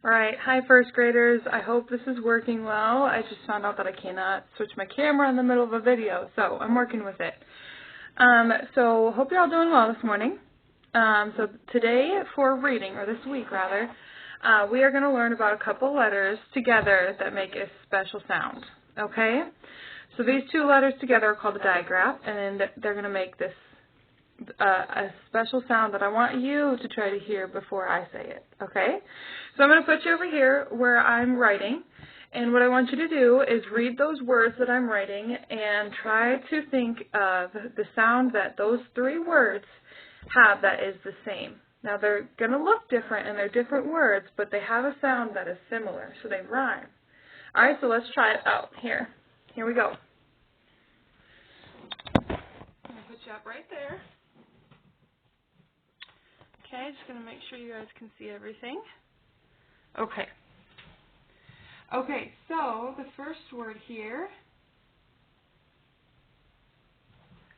Alright, hi first graders. I hope this is working well. I just found out that I cannot switch my camera in the middle of a video, so I'm working with it. So hope you're all doing well this morning. So today for reading, or this week rather, we are going to learn about a couple letters together that make a special sound. Okay? So these two letters together are called a digraph, and they're going to make this a special sound that I want you to try to hear before I say it, okay? So I'm going to put you over here where I'm writing, and what I want you to do is read those words that I'm writing and try to think of the sound that those three words have that is the same. Now they're going to look different and they're different words, but they have a sound that is similar, so they rhyme. Alright, so let's try it out. Here we go. I'm going to put you up right there. Okay, just going to make sure you guys can see everything. Okay. Okay, so the first word here.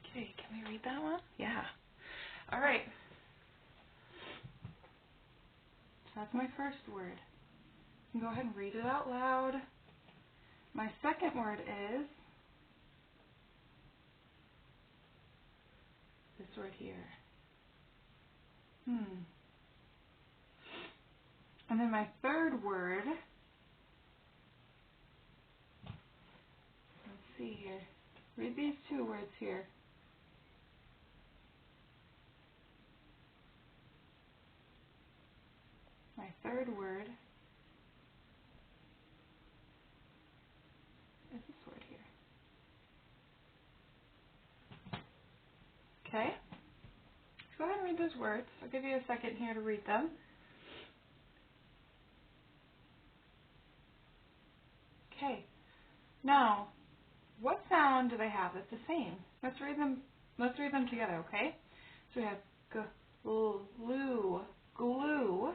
Okay, can we read that one? Yeah. All right. So that's my first word. You can go ahead and read it out loud. My second word is this word here. And then my third word, let's see here. Read these two words here. My third word is this word here. Okay? Go ahead and read those words. I'll give you a second here to read them. Okay. Now, what sound do they have that's the same? Let's read them together, okay? So we have glue, glue.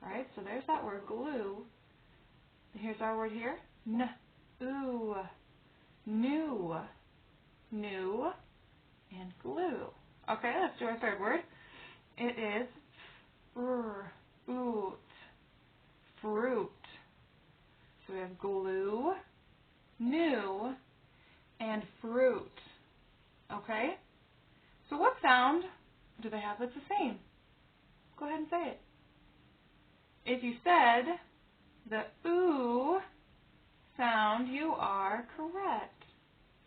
Alright, so there's that word, glue. And here's our word here. New, new, and glue. Okay, let's do our third word. It is fruit. So we have glue, new, and fruit. Okay? So what sound do they have that's the same? Go ahead and say it. If you said the ooh sound, you are correct.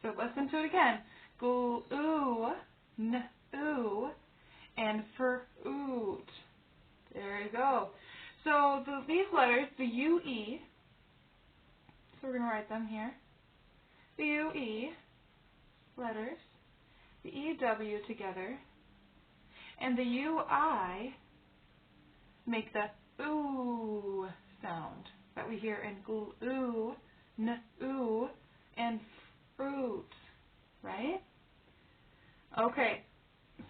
So listen to it again. Glue, ooh, and fruit. There you go. So these letters, the UE, so we're going to write them here. The UE letters, the EW together, and the UI make the ooh sound that we hear in glue, ooh, and fruit, right? Okay,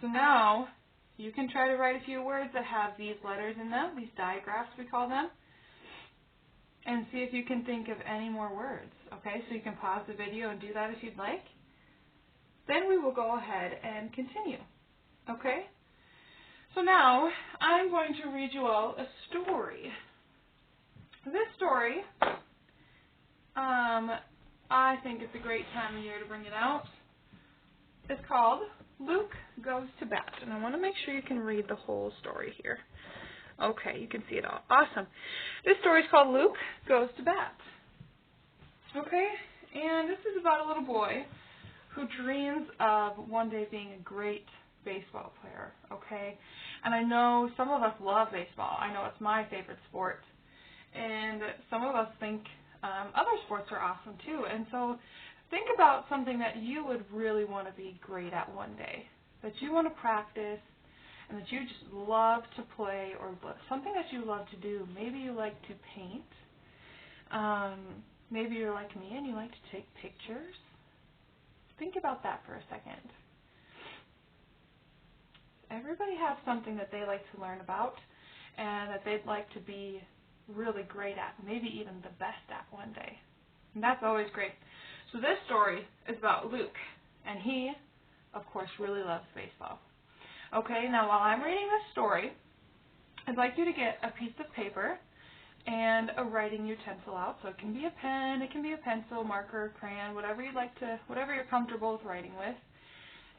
so now you can try to write a few words that have these letters in them, these digraphs we call them, and see if you can think of any more words, okay? So you can pause the video and do that if you'd like. Then we will go ahead and continue, okay? So now I'm going to read you all a story. This story, I think it's a great time of year to bring it out. It's called Luke Goes to Bat, and I want to make sure you can read the whole story here. Okay, you can see it all. Awesome. This story is called Luke Goes to Bat. Okay, and this is about a little boy who dreams of one day being a great baseball player, okay? And I know some of us love baseball. I know it's my favorite sport. And some of us think other sports are awesome too. And so think about something that you would really want to be great at one day, that you want to practice, and that you just love to play, or something that you love to do. Maybe you like to paint. Maybe you're like me and you like to take pictures. Think about that for a second. Everybody has something that they like to learn about and that they'd like to be really great at, maybe even the best at one day. And that's always great. So this story is about Luke, and he, of course, really loves baseball. Okay, now while I'm reading this story, I'd like you to get a piece of paper and a writing utensil out. So it can be a pen, it can be a pencil, marker, crayon, whatever you'd like to, whatever you're comfortable with writing with.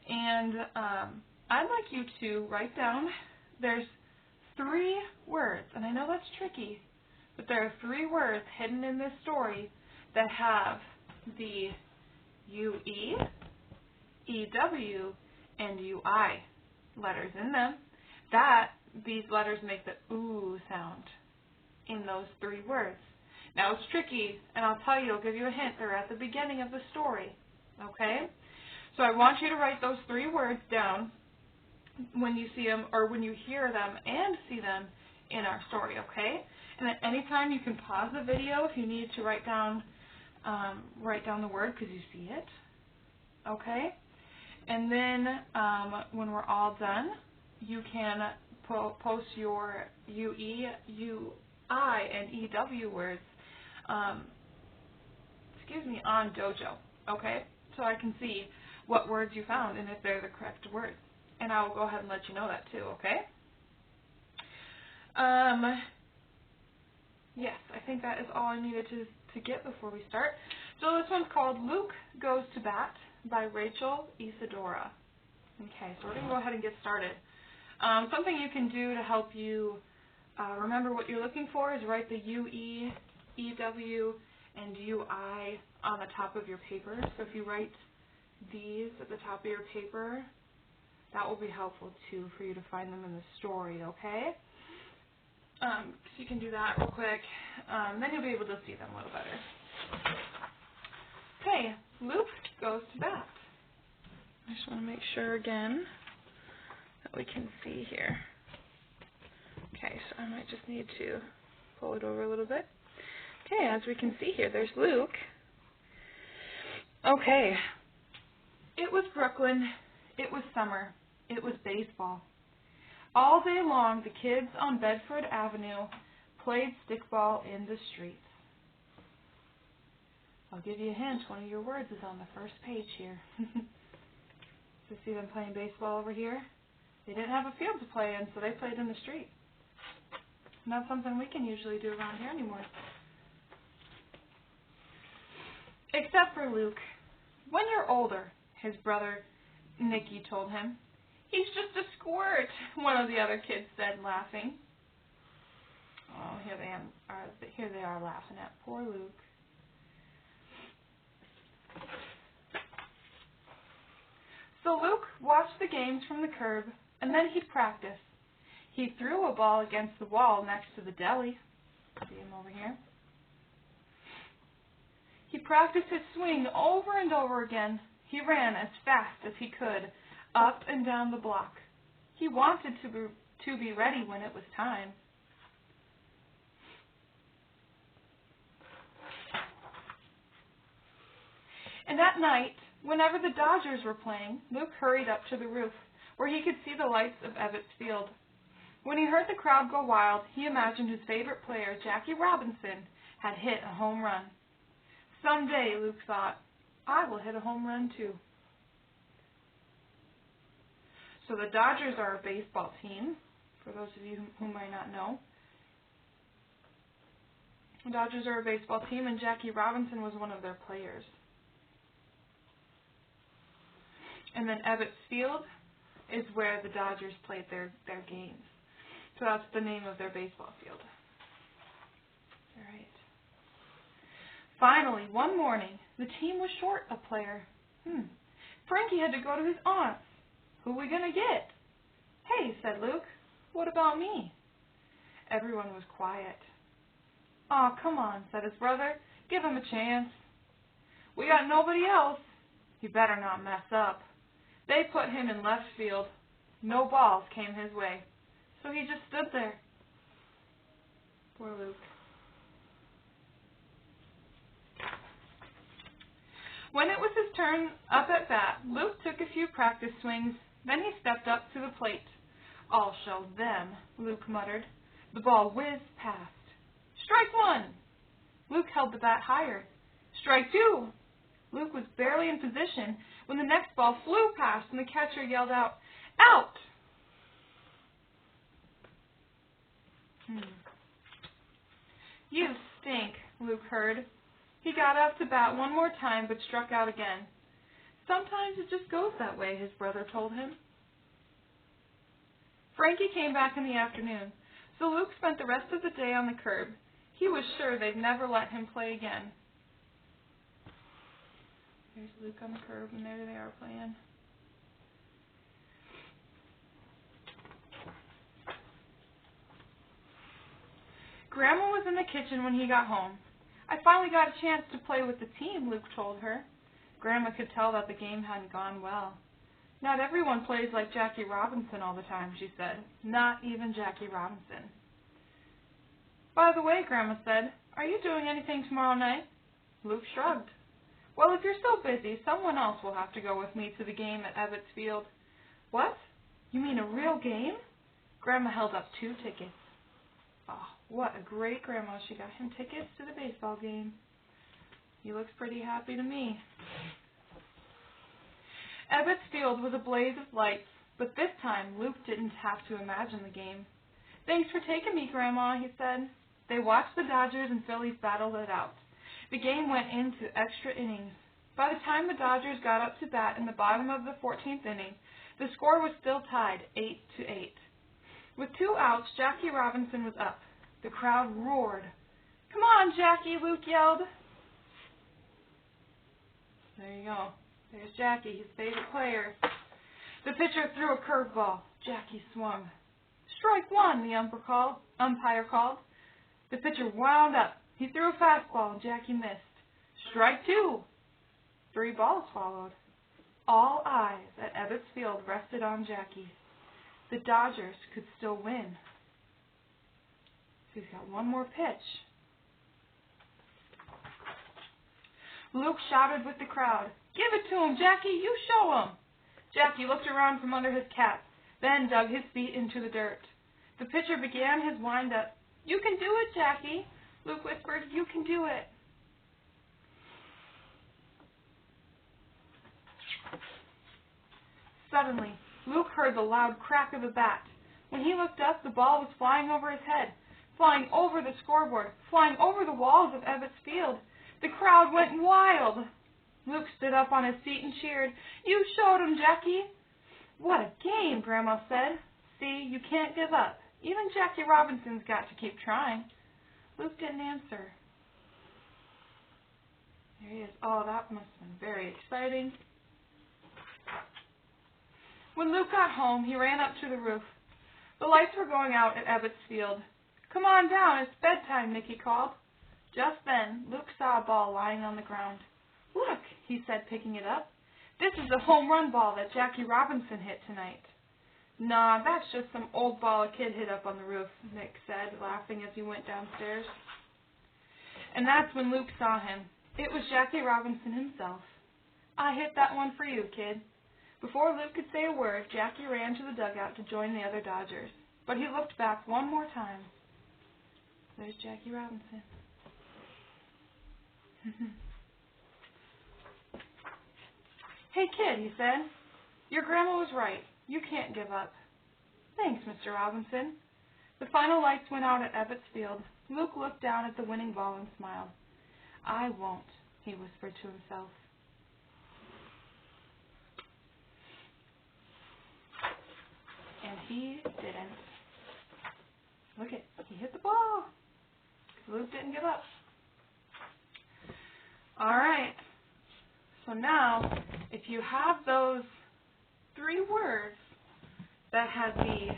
And I'd like you to write down, there's 3 words, and I know that's tricky, but there are 3 words hidden in this story that have the UE, EW, and UI letters in them. These letters make the ooh sound in those 3 words. Now it's tricky, and I'll tell you, I'll give you a hint, they're at the beginning of the story, okay? So I want you to write those 3 words down when you see them, or when you hear them and see them in our story, okay? And at any time you can pause the video if you need to write down the word because you see it, okay? And then when we're all done, you can post your UE, UI, and EW words, on Dojo, okay? So I can see what words you found and if they're the correct words. And I will go ahead and let you know that too, okay? Yes, I think that is all I needed to get before we start. So this one's called Luke Goes to Bat by Rachel Isadora. Okay, so we're going to go ahead and get started. Something you can do to help you remember what you're looking for is write the UE, EW, and UI on the top of your paper. So if you write these at the top of your paper, that will be helpful too for you to find them in the story, okay? So you can do that real quick. Then you'll be able to see them a little better. Okay, Luke goes to bat. I just want to make sure again that we can see here. Okay, so I might just need to pull it over a little bit. Okay, as we can see here, there's Luke. Okay. It was Brooklyn. It was summer. It was baseball. All day long, the kids on Bedford Avenue played stickball in the streets. I'll give you a hint. One of your words is on the first page here. You see them playing baseball over here? They didn't have a field to play in, so they played in the street. Not something we can usually do around here anymore. Except for Luke. When you're older, his brother Nicky told him. He's just a squirt, one of the other kids said, laughing. Oh, here they are laughing at poor Luke. So Luke watched the games from the curb, and then he'd practice. He threw a ball against the wall next to the deli. See him over here? He practiced his swing over and over again. He ran as fast as he could, up and down the block. He wanted to be ready when it was time. And at night, whenever the Dodgers were playing, Luke hurried up to the roof, where he could see the lights of Ebbets Field. When he heard the crowd go wild, he imagined his favorite player, Jackie Robinson, had hit a home run. Someday, Luke thought, I will hit a home run too. So the Dodgers are a baseball team, for those of you who might not know. The Dodgers are a baseball team, and Jackie Robinson was one of their players. And then Ebbets Field is where the Dodgers played their games. So that's the name of their baseball field. All right. Finally, one morning, the team was short a player. Frankie had to go to his aunt's. Who are we going to get? Hey, said Luke. What about me? Everyone was quiet. Aw, come on, said his brother. Give him a chance. We got nobody else. You better not mess up. They put him in left field. No balls came his way. So he just stood there. Poor Luke. When it was his turn up at bat, Luke took a few practice swings. Then he stepped up to the plate. I'll show them, Luke muttered. The ball whizzed past. Strike one! Luke held the bat higher. Strike two! Luke was barely in position when the next ball flew past and the catcher yelled out, Out! You stink, Luke heard. He got up to bat one more time, but struck out again. Sometimes it just goes that way, his brother told him. Frankie came back in the afternoon, so Luke spent the rest of the day on the curb. He was sure they'd never let him play again. There's Luke on the curb, and there they are playing. Grandma was in the kitchen when he got home. I finally got a chance to play with the team, Luke told her. Grandma could tell that the game hadn't gone well. Not everyone plays like Jackie Robinson all the time, she said. Not even Jackie Robinson. By the way, Grandma said, are you doing anything tomorrow night? Luke shrugged. Well, if you're so busy, someone else will have to go with me to the game at Ebbets Field. What? You mean a real game? Grandma held up 2 tickets. Oh, what a great grandma. She got him tickets to the baseball game. He looks pretty happy to me. Ebbets Field was a blaze of lights, but this time Luke didn't have to imagine the game. Thanks for taking me, Grandma, he said. They watched the Dodgers and Phillies battle it out. The game went into extra innings. By the time the Dodgers got up to bat in the bottom of the 14th inning, the score was still tied 8-8. With 2 outs, Jackie Robinson was up. The crowd roared. Come on, Jackie, Luke yelled. There you go. There's Jackie, his favorite player. The pitcher threw a curveball. Jackie swung. Strike 1, the umpire called. The pitcher wound up. He threw a fastball and Jackie missed. Strike 2. 3 balls followed. All eyes at Ebbets Field rested on Jackie. The Dodgers could still win. So he's got one more pitch. Luke shouted with the crowd, Give it to him, Jackie, you show him. Jackie looked around from under his cap, then dug his feet into the dirt. The pitcher began his wind-up. You can do it, Jackie, Luke whispered. You can do it. Suddenly, Luke heard the loud crack of the bat. When he looked up, the ball was flying over his head, flying over the scoreboard, flying over the walls of Ebbets Field. The crowd went wild. Luke stood up on his seat and cheered. You showed him, Jackie. What a game, Grandma said. See, you can't give up. Even Jackie Robinson's got to keep trying. Luke didn't answer. There he is. Oh, that must have been very exciting. When Luke got home, he ran up to the roof. The lights were going out at Ebbets Field. Come on down, it's bedtime, Nicky called. Just then, Luke saw a ball lying on the ground. Look, he said, picking it up. This is a home run ball that Jackie Robinson hit tonight. Nah, that's just some old ball a kid hit up on the roof, Nick said, laughing as he went downstairs. And that's when Luke saw him. It was Jackie Robinson himself. I hit that one for you, kid. Before Luke could say a word, Jackie ran to the dugout to join the other Dodgers. But he looked back one more time. There's Jackie Robinson. Hey, kid, he said. Your grandma was right. You can't give up. Thanks, Mr. Robinson. The final lights went out at Ebbets Field. Luke looked down at the winning ball and smiled. I won't, he whispered to himself. And he didn't. Look it, he hit the ball. Luke didn't give up. All right. So now, if you have those 3 words that have the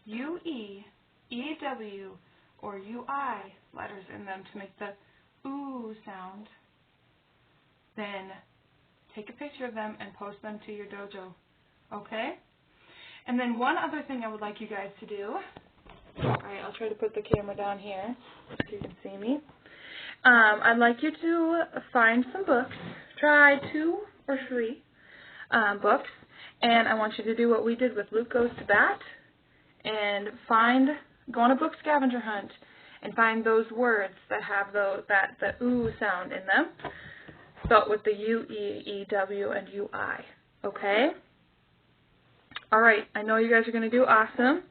U-E, E-W, or U-I letters in them to make the ooh sound, then take a picture of them and post them to your dojo. Okay? And then one other thing I would like you guys to do. Alright, I'll try to put the camera down here so you can see me. I'd like you to find some books. Try 2 or 3 books. And I want you to do what we did with Luke Goes to Bat. And go on a book scavenger hunt and find those words that have the ooh sound in them, spelled with the U-E, E-W, and U-I. Okay? Alright, I know you guys are going to do awesome.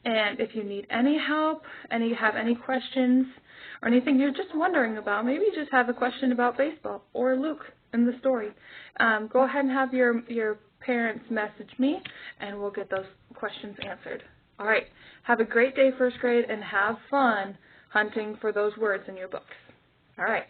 And if you need any help, have any questions, or anything you're just wondering about, maybe you just have a question about baseball or Luke in the story, go ahead and have your parents message me, and we'll get those questions answered. All right. Have a great day, first grade, and have fun hunting for those words in your books. All right.